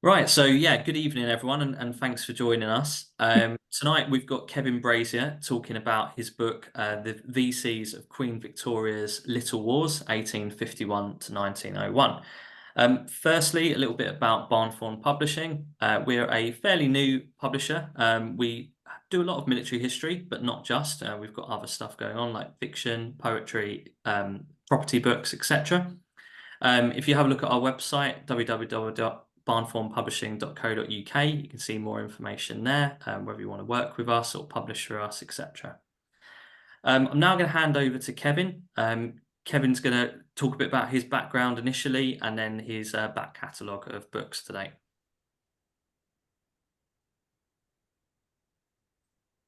Right, so yeah, good evening, everyone, and thanks for joining us. Tonight we've got Kevin Brazier talking about his book, The VCs of Queen Victoria's Little Wars, 1851 to 1901. Firstly, a little bit about Barnthorne Publishing. We're a fairly new publisher. We do a lot of military history, but not just. We've got other stuff going on like fiction, poetry, property books, etc. If you have a look at our website, www.barnthornepublishing.co.uk, you can see more information there, whether you want to work with us or publish for us, etc. I'm now going to hand over to Kevin. Kevin's going to talk a bit about his background initially and then his back catalogue of books today.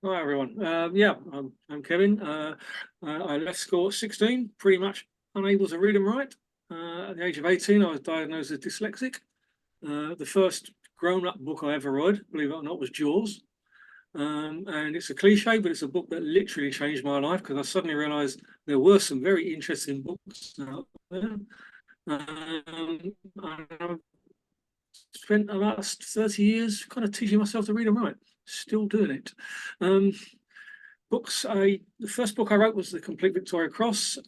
Hi everyone. I'm Kevin. I left school at 16, pretty much unable to read and write. At the age of 18, I was diagnosed as dyslexic. The first grown-up book I ever read, believe it or not, was Jaws. And it's a cliche, but it's a book that literally changed my life because I suddenly realised there were some very interesting books out there. I've spent the last 30 years kind of teaching myself to read and write. Still doing it. The first book I wrote was The Complete Victoria Cross.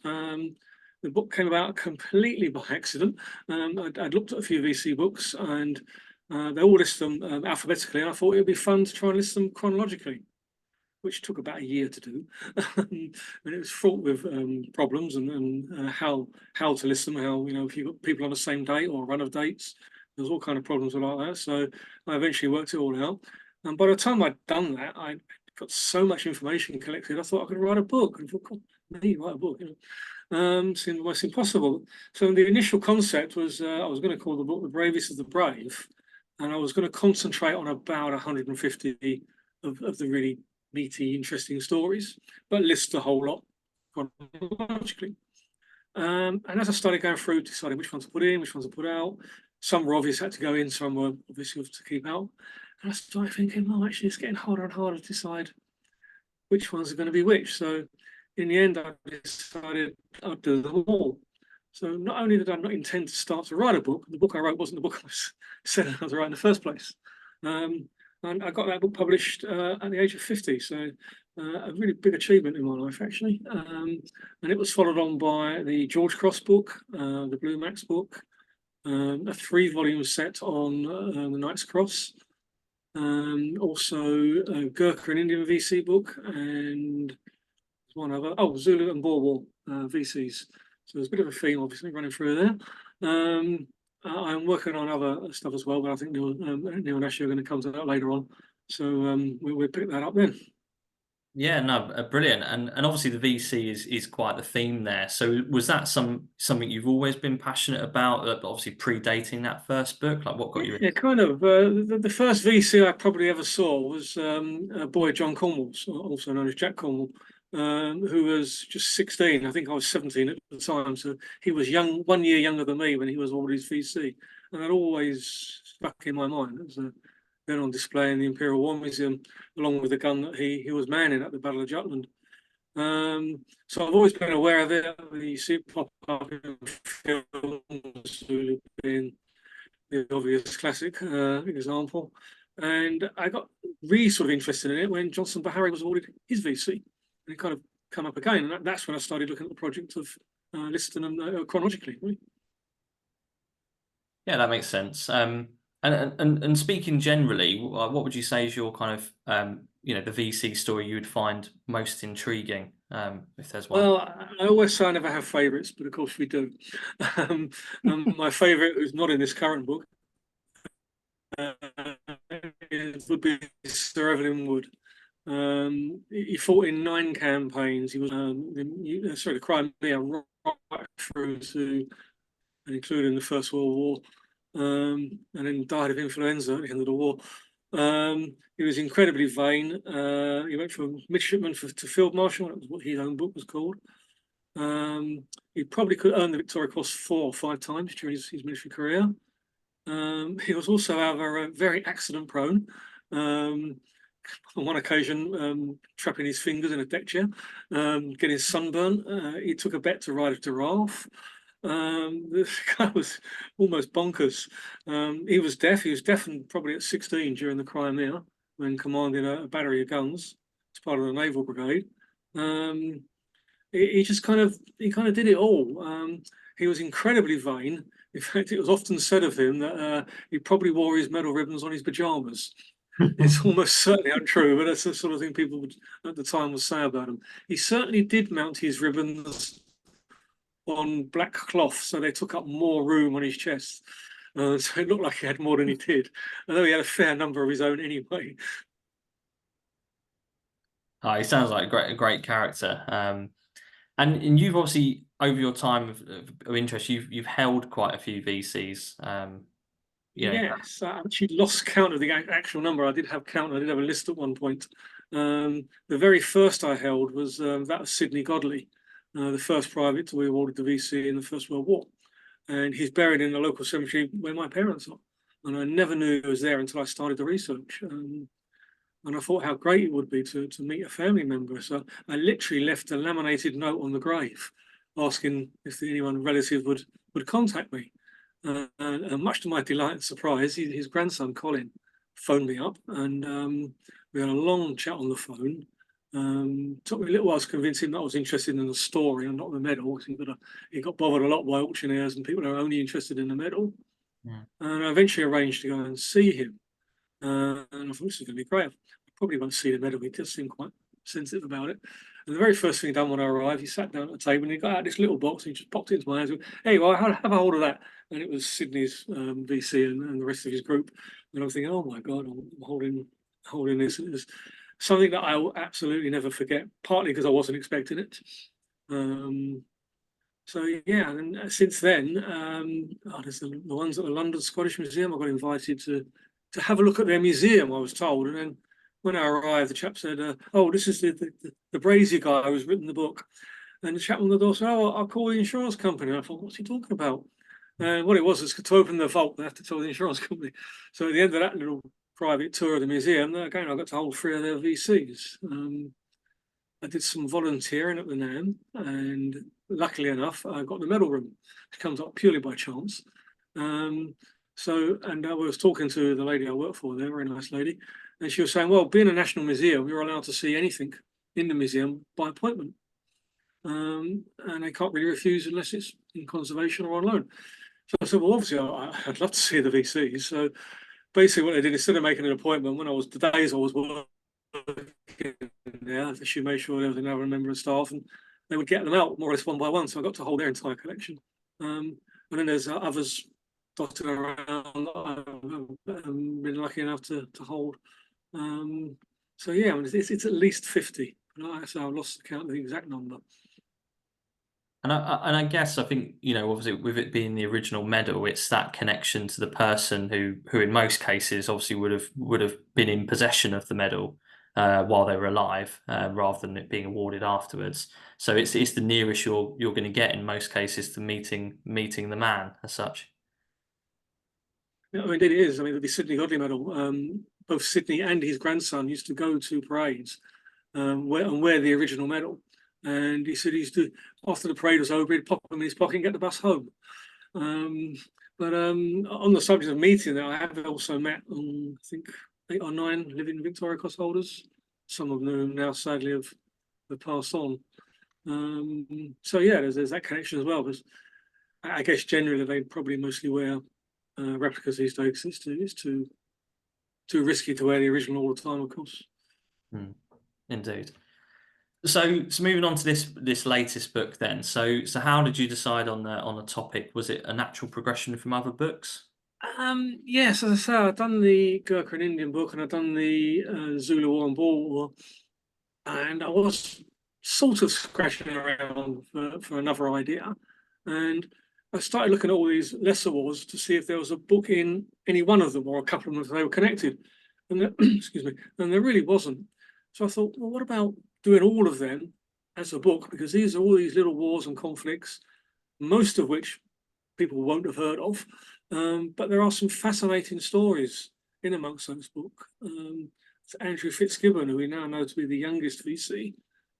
The book came about completely by accident. I'd looked at a few VC books and they all list them alphabetically, and I thought it would be fun to try and list them chronologically, which took about a year to do. And it was fraught with problems and how to list them, if you've got people on the same date or run of dates, there's all kind of problems like that. So I eventually worked it all out. And by the time I'd done that, I got so much information collected, I thought I could write a book. And I thought, God, me write a book, seemed almost impossible. So the initial concept was I was going to call the book The Bravest of the Brave, and I was going to concentrate on about 150 of the really meaty, interesting stories, but list a whole lot chronologically. And as I started going through, deciding which ones to put in, which ones to put out, some were obvious had to go in, some were obviously to keep out. And I started thinking, well, actually, it's getting harder and harder to decide which ones are going to be which. So in the end, I decided I'd do them all. So not only did I not intend to start to write a book, the book I wrote wasn't the book I said I was to write in the first place. And I got that book published at the age of 50. So a really big achievement in my life, actually. And it was followed on by the George Cross book, the Blue Max book, a 3-volume set on the Knight's Cross, also a Gurkha and Indian VC book, and one other, Zulu and Boer War VCs. So there's a bit of a theme, obviously, running through there. I'm working on other stuff as well, but I think Neil and Ashley are going to come to that later on. So we'll pick that up then. Yeah, no, brilliant, and obviously the VC is quite the theme there. So was that something you've always been passionate about? Obviously predating that first book, like what got you? Yeah, kind of. The first VC I probably ever saw was a boy, John Cornwall, also known as Jack Cornwall, who was just 16. I think I was 17 at the time, so he was 1 year younger than me when he was awarded his VC, and that always stuck in my mind. It was then on display in the Imperial War Museum, along with the gun that he was manning at the Battle of Jutland. So I've always been aware of it. You see it pop up in films, being the obvious classic example. And I got really sort of interested in it when Johnson Bahari was awarded his VC. And it kind of come up again. And that's when I started looking at the project of listing them chronologically. Really. Yeah, that makes sense. And speaking generally, what would you say is your kind of the VC story you would find most intriguing, if there's one? Well, I always say I never have favourites, but of course we do. My favourite, who's not in this current book, would be Sir Evelyn Wood. He fought in 9 campaigns. He was the Crimea right through to and including the First World War, and then died of influenza at the end of the war. He was incredibly vain. He went from midshipman to field marshal. That was what his own book was called. He probably could earn the Victoria Cross 4 or 5 times during his military career. He was also, however, very accident prone. On one occasion, trapping his fingers in a deck chair, getting sunburn. He took a bet to ride a giraffe. This guy was almost bonkers. He was deaf. He was deafened probably at 16 during the Crimea when commanding a battery of guns as part of the naval brigade. Um, he just kind of did it all. He was incredibly vain. In fact, it was often said of him that he probably wore his medal ribbons on his pajamas. It's almost certainly untrue, but that's the sort of thing people would, at the time would say about him. He certainly did mount his ribbons on black cloth, so they took up more room on his chest. So it looked like he had more than he did, although he had a fair number of his own anyway. Oh, he sounds like a great character. And you've obviously over your time of interest, you've held quite a few VCs. You know, Yes, I actually lost count of the actual number. I did have count. I did have a list at one point. The very first I held was that of Sidney Godley, the first private to be awarded the VC in the First World War. And he's buried in the local cemetery where my parents are. And I never knew he was there until I started the research. And I thought how great it would be to meet a family member. So I literally left a laminated note on the grave asking if anyone relative would contact me. And much to my delight and surprise, his grandson Colin phoned me up, and we had a long chat on the phone. Took me a little while to convince him that I was interested in the story and not the medal. He got bothered a lot by auctioneers and people who are only interested in the medal. yeah. And I eventually arranged to go and see him. And I thought this is going to be great. I probably won't see the medal. He does seem quite sensitive about it. And the very first thing he done when I arrived, he sat down at the table and he got out this little box and he just popped it into my hands. And went, hey, well, have a hold of that. And it was Sydney's VC and the rest of his group. And I'm thinking, oh my God, I'm holding this. And it was something that I will absolutely never forget, partly because I wasn't expecting it. So yeah, and since then, there's the ones at the London Scottish Museum. I got invited to have a look at their museum, I was told. And then when I arrived, the chap said, oh, this is the Brazier guy who's written the book. And the chap on the door said, oh, I'll call the insurance company. And I thought, what's he talking about? And what it was to open the vault, they have to tell the insurance company. So at the end of that little private tour of the museum, again, I got to hold 3 of their VCs. I did some volunteering at the NAM, and luckily enough, I got the medal room, which comes up purely by chance. And I was talking to the lady I work for there, very nice lady, and she was saying, well, being a national museum, you're allowed to see anything in the museum by appointment. And they can't really refuse unless it's in conservation or on loan. So I said, well, obviously, I'd love to see the VCs. So basically what they did, instead of making an appointment, the days I was working there, she made sure there was another member of staff and they would get them out more or less one by one. So I got to hold their entire collection. And then there's others dotted around that I've been lucky enough to hold. So yeah, it's at least 50. So I've lost the count of the exact number. And I guess I think, obviously with it being the original medal, it's that connection to the person who in most cases obviously would have been in possession of the medal while they were alive, rather than it being awarded afterwards. So it's the nearest you're going to get in most cases to meeting the man as such. Yeah, I mean, it is. I mean, the Sidney Godley medal. Both Sidney and his grandson used to go to parades and wear the original medal. And he said he used to, after the parade was over, he'd pop them in his pocket and get the bus home. But on the subject of meeting, I have also met, I think, 8 or 9 living Victoria Cross holders. Some of them now sadly have passed on. So yeah, there's that connection as well. Because I guess generally they probably mostly wear replicas these days. It's too risky to wear the original all the time, of course. Indeed. So moving on to this latest book then. So how did you decide on the topic? Was it a natural progression from other books? Yes, as I say, I've done the Gurkha and Indian book and I've done the Zulu War and Boer War, and I was sort of scratching around for another idea. And I started looking at all these lesser wars to see if there was a book in any one of them or a couple of them if they were connected. And excuse me, and there really wasn't. So I thought, well, what about doing all of them as a book? Because these are all these little wars and conflicts, most of which people won't have heard of. But there are some fascinating stories in amongst those books. It's Andrew Fitzgibbon, who we now know to be the youngest VC,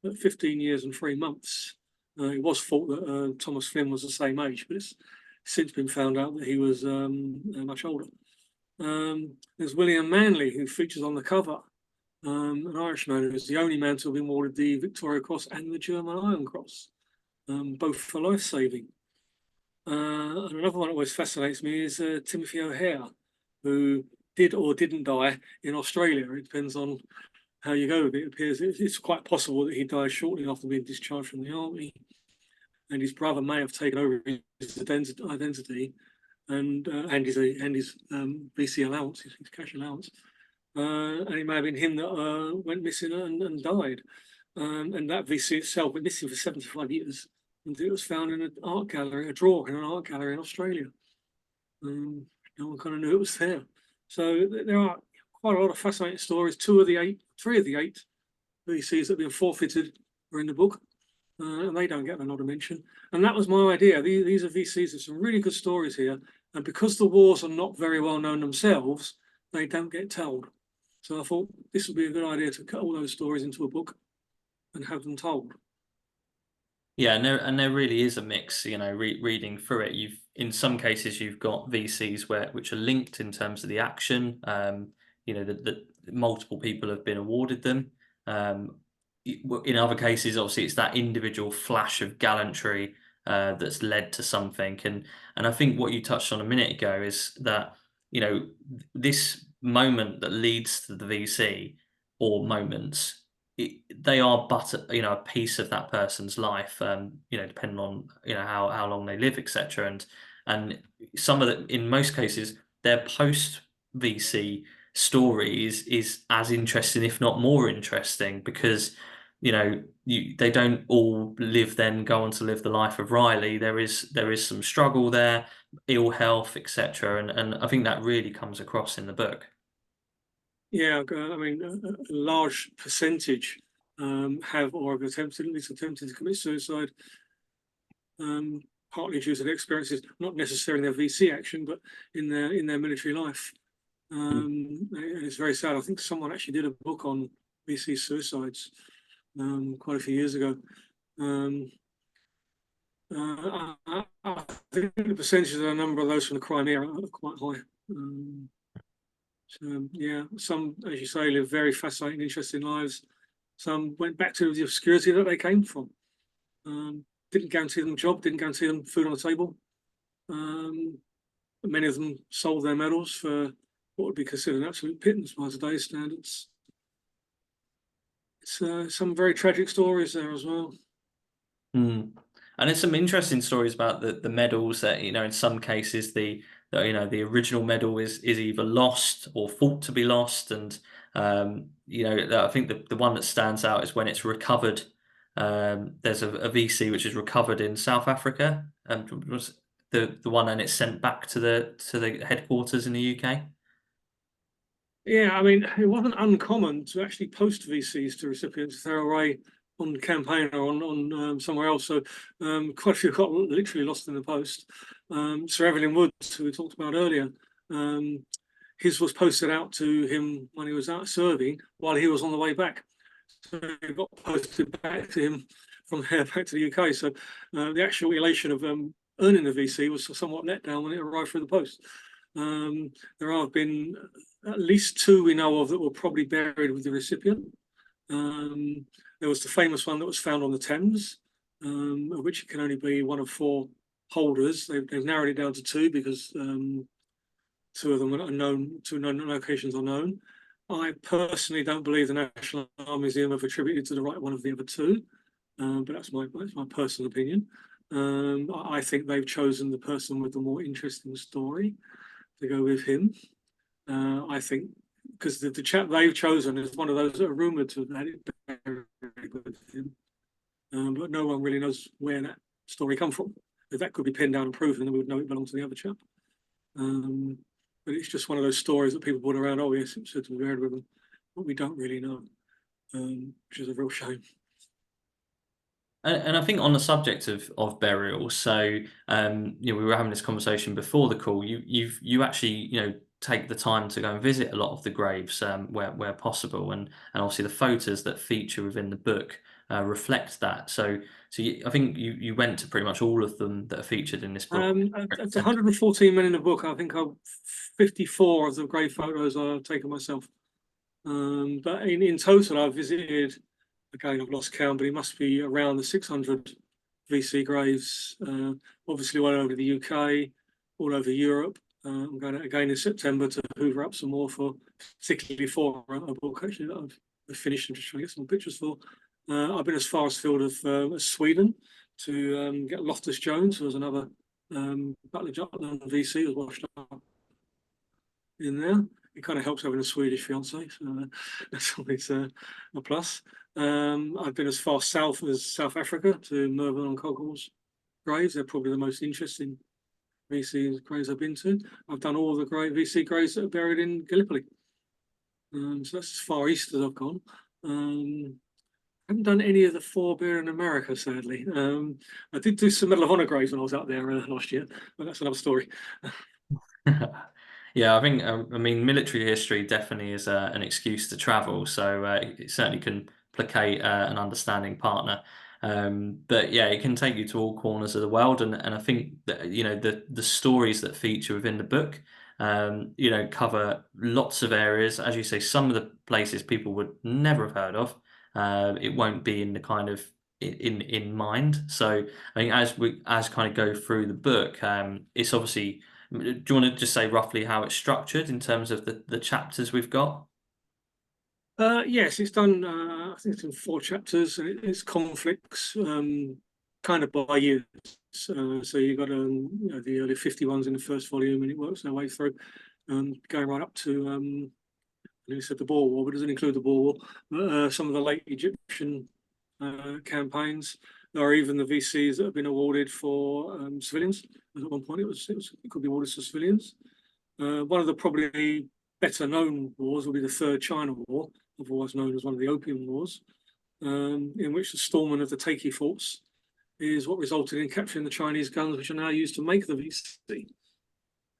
at 15 years and 3 months. It was thought that Thomas Flynn was the same age, but it's since been found out that he was much older. There's William Manley, who features on the cover, an Irishman who is the only man to have been awarded the Victoria Cross and the German Iron Cross, both for life saving. And another one that always fascinates me is Timothy O'Hare, who did or didn't die in Australia. It depends on how you go with it. It appears it's quite possible that he died shortly after being discharged from the army, and his brother may have taken over his identity and his VC allowance, his cash allowance, and it may have been him that went missing and died. And that VC itself went missing for 75 years, and it was found in an art gallery, a drawer in an art gallery in Australia. No one kind of knew it was there. So there are quite a lot of fascinating stories. Three of the eight VCs that have been forfeited are in the book, and they don't get another mention. And that was my idea. These are VCs. There's some really good stories here, and because the wars are not very well known themselves, they don't get told. So I thought this would be a good idea to cut all those stories into a book and have them told. Yeah, and there really is a mix. You know, reading through it, in some cases you've got VCs which are linked in terms of the action. You know, that multiple people have been awarded them. In other cases, obviously, it's that individual flash of gallantry that's led to something. And I think what you touched on a minute ago is that, you know, this moment that leads to the VC, or moments, they are but you know, a piece of that person's life. You know, depending on, you know, how long they live, etc. And some of the, in most cases, their post VC story is as interesting, if not more interesting, because, you know, they don't all go on to live the life of Riley. There is some struggle there, ill health, etc. And I think that really comes across in the book. Yeah, I mean, a large percentage have or have attempted, at least attempted to commit suicide, partly due to their experiences, not necessarily in their VC action, but in their military life. And it's very sad. I think someone actually did a book on VC suicides quite a few years ago. I think the percentage of the number of those from the Crimea are quite high. So yeah, some, as you say, live very fascinating, interesting lives. Some went back to the obscurity that they came from. Didn't guarantee them a job, didn't guarantee them food on the table. Many of them sold their medals for what would be considered an absolute pittance by today's standards. It's some very tragic stories there as well. Mm. And there's some interesting stories about the medals that, you know, in some cases you know, the original medal is either lost or thought to be lost. And you know, I think the one that stands out is when it's recovered. There's a VC which is recovered in South Africa, and was the one, and it's sent back to the headquarters in the UK. Yeah, I mean, it wasn't uncommon to actually post VCs to recipients if they're away on campaign or on somewhere else. So quite a few got literally lost in the post. Sir Evelyn Woods, who we talked about earlier, his was posted out to him when he was out serving while he was on the way back. So it got posted back to him from there back to the UK. So the actual elation of earning the VC was somewhat let down when it arrived through the post. There have been at least two we know of that were probably buried with the recipient. There was the famous one that was found on the Thames, of which it can only be one of four holders. They've narrowed it down to two because two of them are known, two known locations are known. I personally don't believe the National Art Museum have attributed to the right one of the other two, but that's my personal opinion. I think they've chosen the person with the more interesting story to go with him. I think because the chap they've chosen is one of those that are rumoured to have had it buried with him, but no one really knows where that story come from. If that could be pinned down and proven, then we would know it belonged to the other chap. But it's just one of those stories that people put around. Oh yes, it's said to be buried with him, but we don't really know, which is a real shame. And I think on the subject of burials, so you know, we were having this conversation before the call. You actually, you know, take the time to go and visit a lot of the graves where possible, and obviously the photos that feature within the book reflect that. So I think you went to pretty much all of them that are featured in this book. It's 114 men in the book. I think 54 of the grave photos I've taken myself. But in total, I've visited, again, I've lost count, but it must be around the 600 VC graves, obviously all over the UK, all over Europe. I'm going again in September to hoover up some more particularly for a book actually that I've finished and just trying to get some pictures for. I've been as far afield as Sweden to get Loftus Jones, who was another Battle of Jutland VC, was washed up in there. It kind of helps having a Swedish fiance, so that's always a plus. I've been as far south as South Africa to Mervyn and Coggles graves. They're probably the most interesting VC graves I've been to. I've done all the great VC graves that are buried in Gallipoli. So that's as far east as I've gone. I haven't done any of the 4 buried in America, sadly. I did do some Medal of Honor graves when I was out there last year, but that's another story. Yeah, I think I mean military history definitely is an excuse to travel, so it certainly can placate an understanding partner. But yeah, it can take you to all corners of the world, and I think that the stories that feature within the book, cover lots of areas. As you say, some of the places people would never have heard of. It won't be in the kind of in mind. So I think as kind of go through the book, it's obviously. Do you want to just say roughly how it's structured in terms of the chapters we've got? Yes, it's done. I think it's in 4 chapters, and it's conflicts, kind of by years. So you've got the early 51s in the first volume, and it works their way through, going right up to you said the Boer War, but it doesn't include the Boer War. Some of the late Egyptian campaigns. There are even the VCs that have been awarded for civilians. At one point, it could be awarded to civilians. One of the probably better known wars will be the Third China War, otherwise known as one of the Opium Wars, in which the storming of the Taiki forts is what resulted in capturing the Chinese guns, which are now used to make the VC.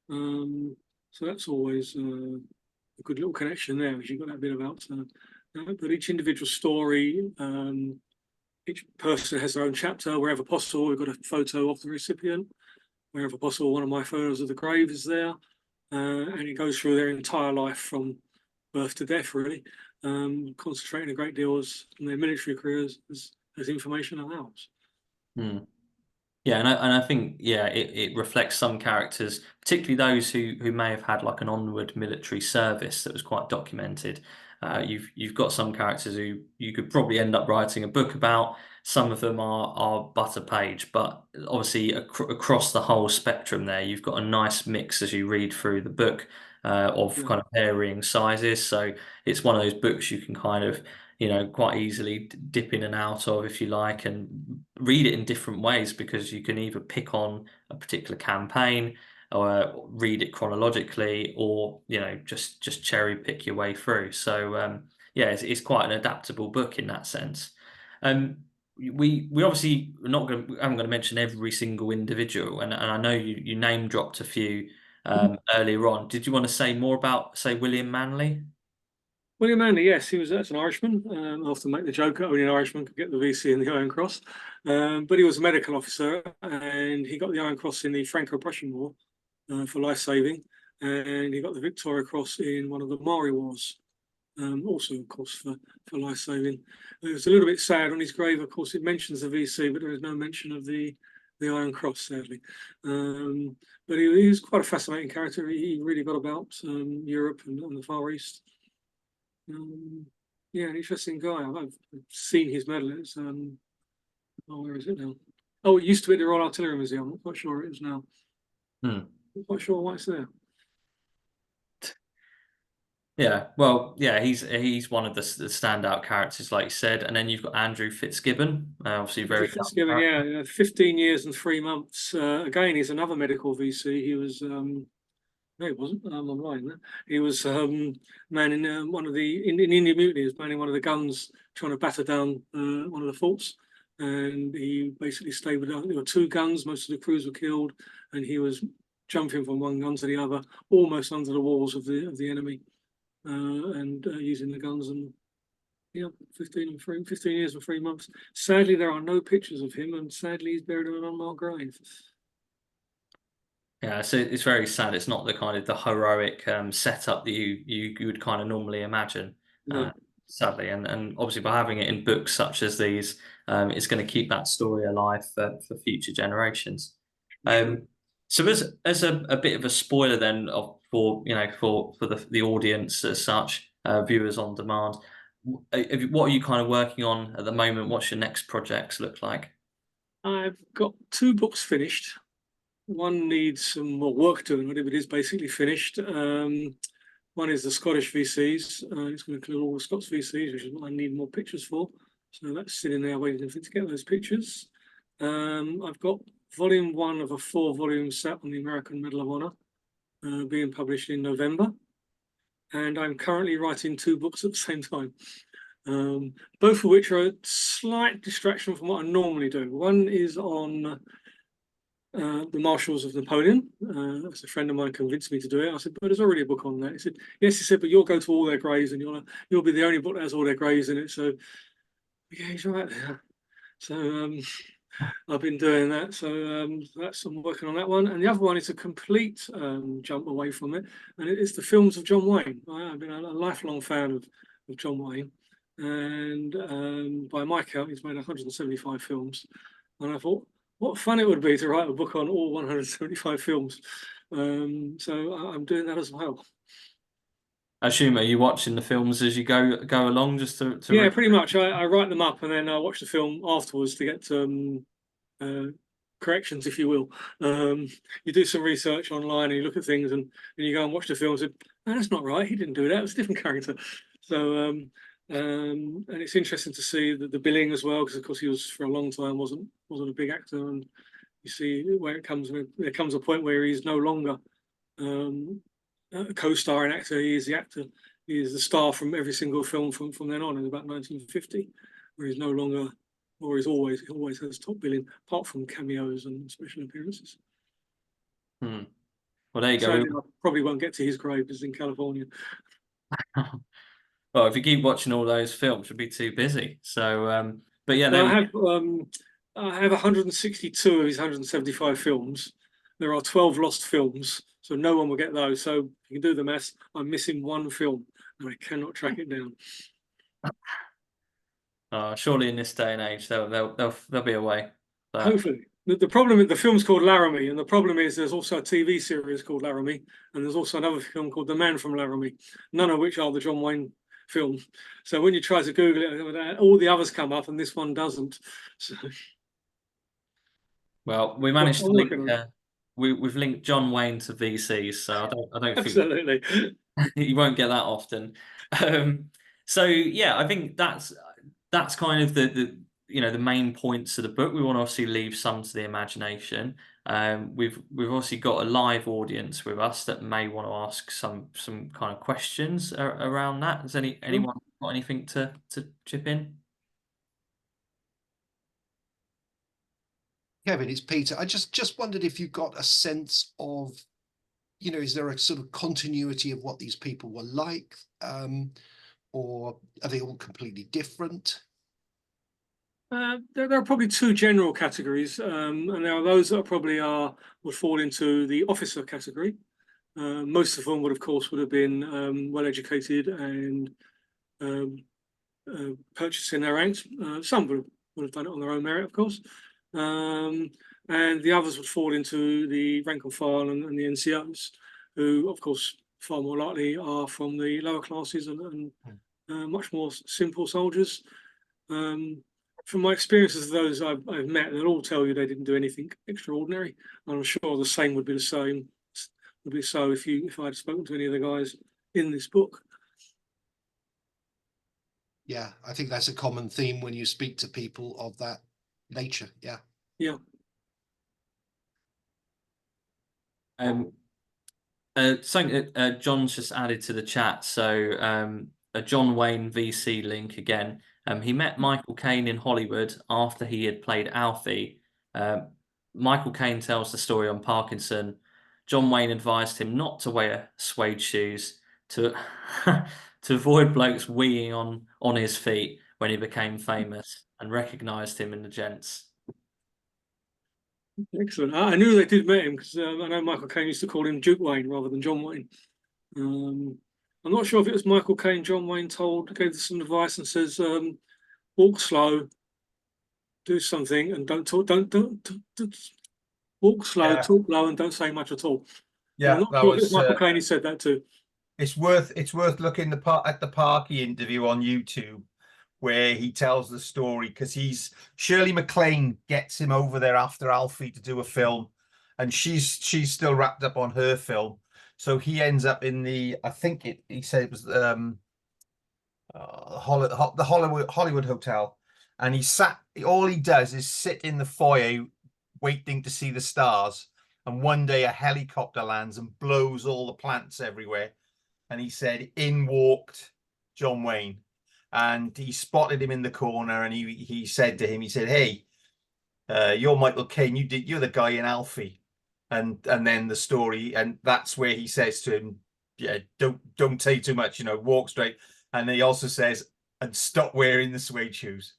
So that's always a good little connection there, because you've got that bit about. But each individual story, each person has their own chapter. Wherever possible, we've got a photo of the recipient. Wherever possible, one of my photos of the grave is there. And it goes through their entire life from birth to death, really, concentrating a great deal on their military careers as information allows. Hmm. Yeah, and I think it reflects some characters, particularly those who may have had like an onward military service that was quite documented. You've got some characters who you could probably end up writing a book about. Some of them are but a page, but obviously across the whole spectrum there, you've got a nice mix as you read through the book of kind of varying sizes. So it's one of those books you can kind of quite easily dip in and out of, if you like, and read it in different ways, because you can either pick on a particular campaign or read it chronologically, or just cherry pick your way through. So it's quite an adaptable book in that sense. We obviously haven't going to mention every single individual, and I know you name dropped a few earlier on. Did you want to say more about, say, William Manley? William Manley, yes, that's an Irishman. I often make the joke that only an Irishman could get the VC and the Iron Cross. But he was a medical officer, and he got the Iron Cross in the Franco-Prussian War for life-saving. And he got the Victoria Cross in one of the Maori Wars, also, of course, for life-saving. It was a little bit sad on his grave. Of course, it mentions the VC, but there is no mention of the Iron Cross, sadly. But he was quite a fascinating character. He really got about Europe and the Far East. An interesting guy. I've seen his medal. It's where is it now? Oh, it used to be at the Royal Artillery Museum. I'm not quite sure it is now. Not quite sure why it's there. Yeah, well, yeah, he's one of the standout characters, like you said, and then you've got Andrew Fitzgibbon, obviously very young. Fitzgibbon, 15 years and 3 months. Again, he's another medical VC. He was no, he wasn't. I'm lying there. He was manning one of the in Indian Mutiny. He was manning one of the guns, trying to batter down one of the forts, and he basically stayed with. There were 2 guns. Most of the crews were killed, and he was jumping from one gun to the other, almost under the walls of the enemy, and using the guns and Yeah, 15 years and 3 months. Sadly, there are no pictures of him, and sadly, he's buried in an unmarked grave. Yeah, so it's very sad. It's not the kind of the heroic setup that you would kind of normally imagine, uh, No. sadly. And obviously by having it in books such as these, it's going to keep that story alive for future generations. Sure. So as a bit of a spoiler then for for the audience as such, viewers on demand, what are you kind of working on at the moment? What's your next projects look like? I've got 2 books finished. One needs some more work doing on it, but it is basically finished. One is the Scottish VCs. It's going to include all the Scots VCs, which is what I need more pictures for. So that's sitting there waiting to get those pictures. I've got volume 1 of a 4-volume set on the American Medal of Honor, being published in November. And I'm currently writing 2 books at the same time, both of which are a slight distraction from what I normally do. One is on the Marshals of Napoleon. That's a friend of mine convinced me to do it. I said, but there's already a book on that. He said, yes. He said, but you'll go to all their graves and you'll be the only book that has all their graves in it. So yeah, he's right there. So I've been doing that. So I'm working on that one. And the other one is a complete jump away from it. And it's the films of John Wayne. I've been a lifelong fan of John Wayne. And by my count, he's made 175 films. And I thought, what fun it would be to write a book on all 175 films. So I'm doing that as well. I assume, are you watching the films as you go along just to Yeah, pretty much. I write them up and then I watch the film afterwards to get corrections, if you will. You do some research online and you look at things and you go and watch the film and say, no, that's not right. He didn't do that. It was a different character. So and it's interesting to see the billing as well, because of course he was for a long time wasn't a big actor, and you see where there comes a point where he's no longer a co-starring actor. He is the actor. He is the star from every single film from then on in about 1950, where he's no longer, or he's always has top billing, apart from cameos and special appearances. Hmm. Well, there you go. Sadly, I probably won't get to his grave. It's in California. Well, if you keep watching all those films, you'll be too busy. So, but yeah, there Now, we I have 162 of his 175 films. There are 12 lost films, so no one will get those. So you can do the maths. I'm missing 1 film, and I cannot track it down. surely in this day and age, there'll be a way. But Hopefully. The problem, the film's called Laramie, and the problem is there's also a TV series called Laramie, and there's also another film called The Man from Laramie, none of which are the John Wayne film. So when you try to Google it, all the others come up, and this one doesn't. So, well, we managed to link. working on it. We've linked John Wayne to VCs, so I don't think Absolutely. you won't get that often. So yeah, I think that's kind of the main points of the book. We want to obviously leave some to the imagination. We've obviously got a live audience with us that may want to ask some kind of questions around that. Has anyone got anything to chip in? Kevin, it's Peter. I just wondered if you got a sense of, is there a sort of continuity of what these people were like, or are they all completely different? There are probably 2 general categories, and there are those that would fall into the officer category. Most of them would have been well educated and purchasing their ranks. Some would have done it on their own merit, of course. And the others would fall into the rank and file and the NCOs, who, of course, far more likely are from the lower classes and much more simple soldiers. From my experiences of those I've met, they'll all tell you they didn't do anything extraordinary. And I'm sure the same would be so if I'd spoken to any of the guys in this book. Yeah, I think that's a common theme when you speak to people of that nature. Yeah. Yeah. Something John's just added to the chat. So a John Wayne VC link again. He met Michael Caine in Hollywood after he had played Alfie. Michael Caine tells the story on Parkinson. John Wayne advised him not to wear suede shoes, to to avoid blokes weeing on his feet when he became famous and recognised him in the gents. Excellent. I knew they did meet him because I know Michael Caine used to call him Duke Wayne rather than John Wayne. I'm not sure if it was Michael Caine. John Wayne gave some advice and says, walk slow, do something, and don't talk. Don't walk slow, talk low, and don't say much at all. Yeah, I'm not that sure if it was was Michael Caine who said that too. It's worth looking at the Parky interview on YouTube, where he tells the story, because Shirley MacLaine gets him over there after Alfie to do a film, and she's still wrapped up on her film, so he ends up in the, I think he said it was the Hollywood Hotel, and all he does is sit in the foyer waiting to see the stars, and one day a helicopter lands and blows all the plants everywhere, and he said in walked John Wayne. And he spotted him in the corner, and he said to him, he said, "Hey, you're Michael Caine. You're the guy in Alfie." And then the story, and that's where he says to him, "Yeah, don't say too much, walk straight." And then he also says, "And stop wearing the suede shoes."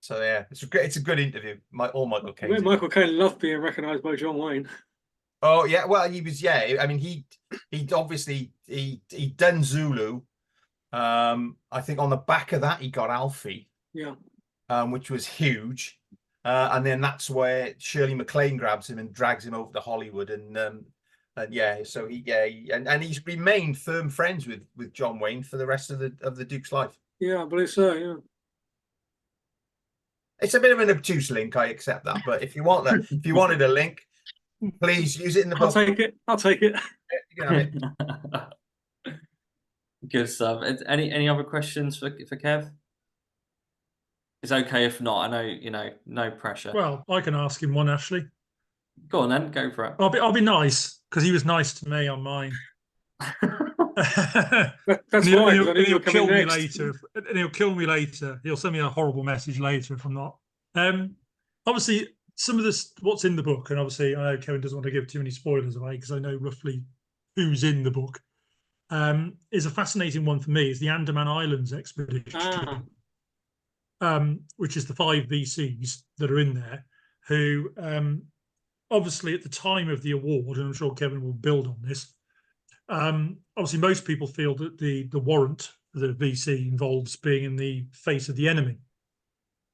So yeah, it's a good interview. Michael Caine. Michael Caine loved being recognised by John Wayne. Oh yeah, well he was, yeah. I mean he obviously he'd done Zulu. I think on the back of that he got Alfie, which was huge, and then that's where Shirley MacLaine grabs him and drags him over to Hollywood, and yeah, so he's remained firm friends with John Wayne for the rest of the Duke's life. Yeah, I believe so. Yeah, it's a bit of an obtuse link, I accept that, but if you wanted a link, please use it in the book. I'll take it. You can have it. Good stuff. Any other questions for Kev? It's okay if not. I know, no pressure. Well, I can ask him one, Ashley. Go on then, go for it. I'll be nice, because he was nice to me on mine. That's why he'll kill me later. And he'll kill me later. He'll send me a horrible message later if I'm not. Obviously, some of this, what's in the book, and obviously I know Kevin doesn't want to give too many spoilers away because I know roughly who's in the book. Is a fascinating one for me, is the Andaman Islands expedition, which is the 5 VCs that are in there, who obviously at the time of the award, and I'm sure Kevin will build on this, obviously most people feel that the warrant for the VC involves being in the face of the enemy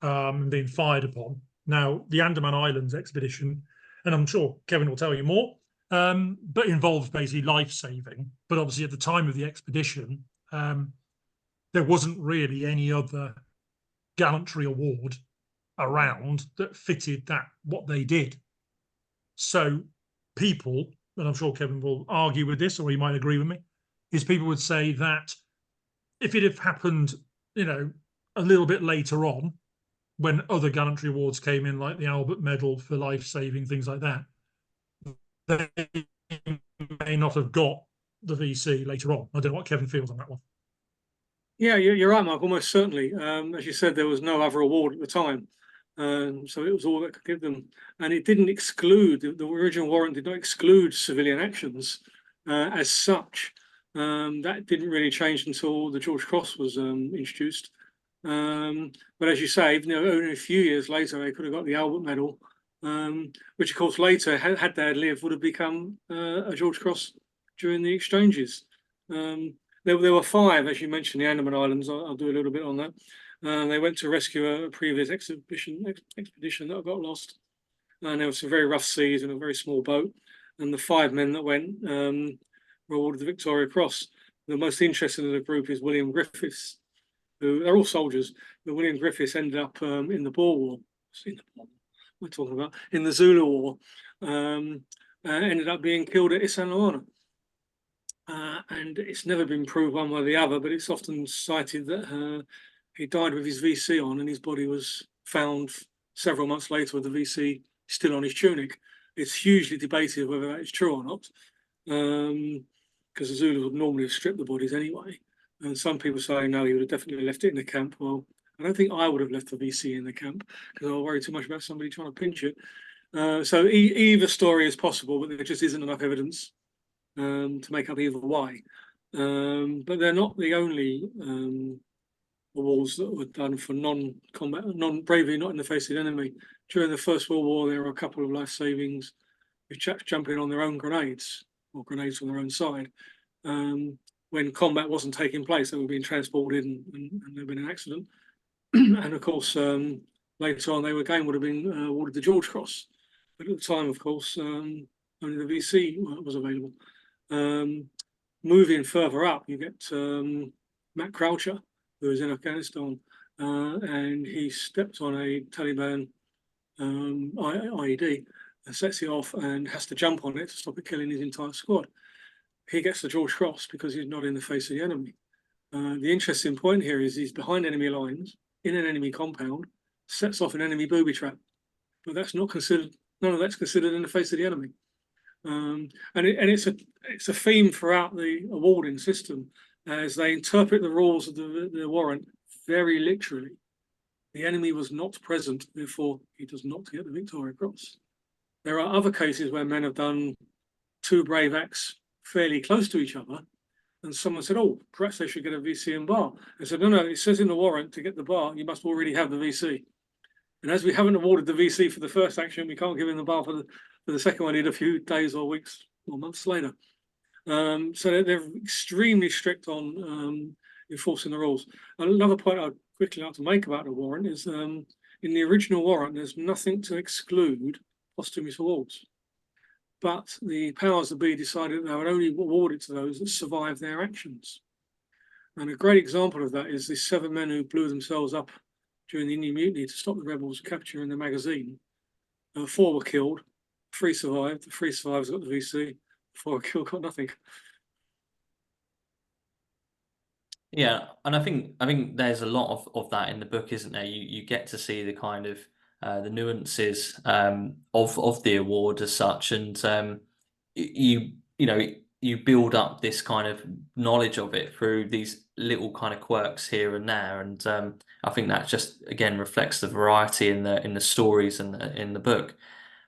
and being fired upon. Now, the Andaman Islands expedition, and I'm sure Kevin will tell you more, but involves basically life-saving. But obviously at the time of the expedition, there wasn't really any other gallantry award around that fitted what they did. So people, and I'm sure Kevin will argue with this, or he might agree with me, is people would say that if it had happened, a little bit later on, when other gallantry awards came in, like the Albert Medal for life-saving, things like that, they may not have got the VC later on. I don't know what Kevin feels on that one. Yeah, you're right, Mark. Almost certainly. As you said, there was no other award at the time, so it was all that could give them, and it didn't exclude the original warrant. Did not exclude civilian actions as such. That didn't really change until the George Cross was introduced. But as you say, only a few years later, they could have got the Albert Medal, which of course later, had they lived, would have become a George Cross during the exchanges. There were 5, as you mentioned, the Andaman Islands. I'll do a little bit on that. They went to rescue a previous expedition that got lost, and there were some very rough seas and a very small boat. And the 5 men that went were awarded the Victoria Cross. The most interesting of the group is William Griffiths, who they're all soldiers, but William Griffiths ended up in the Boer War. What am I talking about? In the Zulu War, ended up being killed at Isandlwana. And it's never been proved one way or the other, but it's often cited that he died with his VC on, and his body was found several months later with the VC still on his tunic. It's hugely debated whether that is true or not, because the Zulus would normally have stripped the bodies anyway. And some people say, no, he would have definitely left it in the camp. Well, I don't think I would have left the VC in the camp because I worry too much about somebody trying to pinch it. So either story is possible, but there just isn't enough evidence to make up either way. But they're not the only awards that were done for non-combat, non-bravery, not in the face of the enemy. During the First World War, there were a couple of life savings with chaps jumping on their own grenades or grenades on their own side. When combat wasn't taking place, they were being transported and there had been an accident. And of course, later on, they again would have been awarded the George Cross. But at the time, of course, only the VC was available. Moving further up, you get Matt Croucher, who was in Afghanistan, and he stepped on a Taliban IED and sets it off and has to jump on it to stop it killing his entire squad. He gets the George Cross because he's not in the face of the enemy. The interesting point here is he's behind enemy lines, in an enemy compound, sets off an enemy booby trap. But that's not considered, none of that's considered in the face of the enemy. And it's a theme throughout the awarding system as they interpret the rules of the warrant very literally. The enemy was not present, therefore he does not get the Victoria Cross. There are other cases where men have done two brave acts fairly close to each other, and someone said, "Oh, perhaps they should get a VC and bar." I said, "No, it says in the warrant to get the bar, you must already have the VC. And as we haven't awarded the VC for the first action, we can't give him the bar for the second one in a few days or weeks or months later." So they're extremely strict on enforcing the rules. Another point I'd quickly like to make about the warrant is in the original warrant, there's nothing to exclude posthumous awards. But the powers that be decided they would only award it to those that survived their actions. And a great example of that is the 7 men who blew themselves up during the Indian Mutiny to stop the rebels capturing the magazine. 4 were killed, 3 survived. The 3 survivors got the VC, 4 were killed, got nothing. Yeah, and I think there's a lot of that in the book, isn't there? You get to see the kind of the nuances of the award as such, and you know you build up this kind of knowledge of it through these little kind of quirks here and there, and I think that just again reflects the variety in the stories and in the book.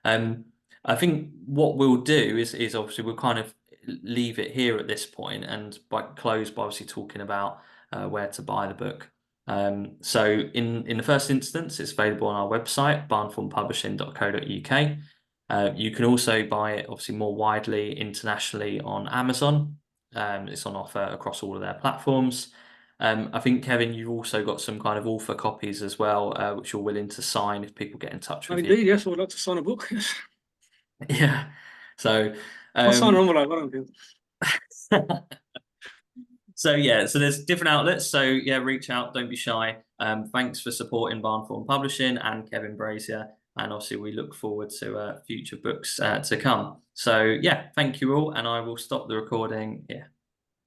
I think what we'll do is obviously we'll kind of leave it here at this point, and close by obviously talking about where to buy the book. So in the first instance, it's available on our website, barnthornepublishing.co.uk. You can also buy it obviously more widely internationally on Amazon. It's on offer across all of their platforms. I think, Kevin, you've also got some kind of author copies as well, which you're willing to sign if people get in touch with you. Indeed, yes, I would like to sign a book. Yeah. So I'll sign an envelope, I don't care. So yeah, so there's different outlets. So yeah, reach out, don't be shy. Thanks for supporting Barnthorne Publishing and Kevin Brazier. And obviously we look forward to future books to come. So yeah, thank you all, and I will stop the recording here.